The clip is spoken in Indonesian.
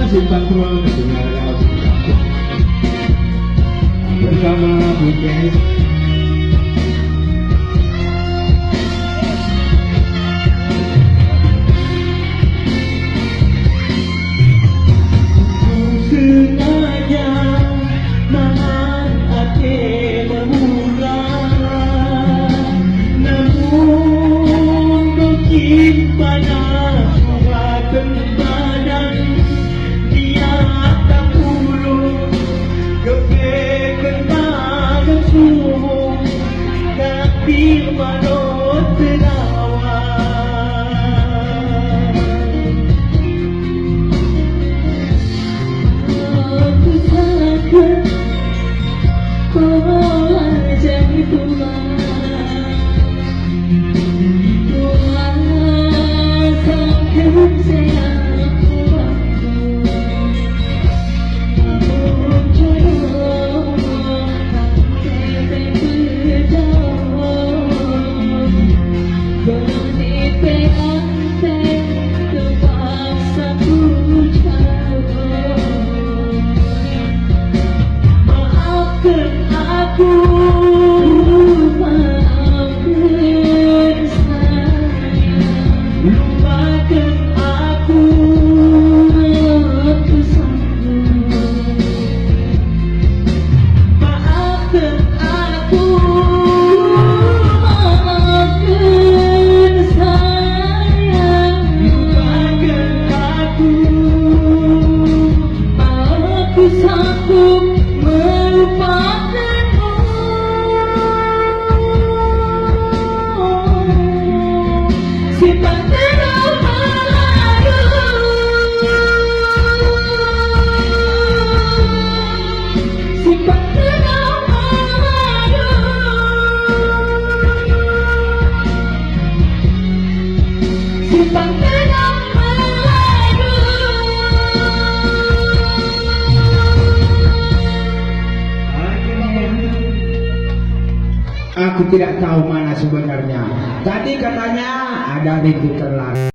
simpan semua kebenaran bersama Bukes. Sengaja nahan hati memurah, namun mungkin pada suatu badan dia tak puluh kebekenang suhu tapi manut telawan. Aku takut kau jadi tulang, kuasakan sayang kuatmu, namun jodoh sampai berjauh, bernipe anteng terpaksa ku jauh. Maafkan aku, maafkan sayang, lupakan aku, aku sanggup. Maafkan aku, maafkan sayang, lupakan aku, aku sanggup melupakanmu. Simpan tenang melayu, simpan tenang melayu, simpan tenang melayu. Aku tidak tahu mana sebenarnya. Tadi katanya ada rindu terlarang.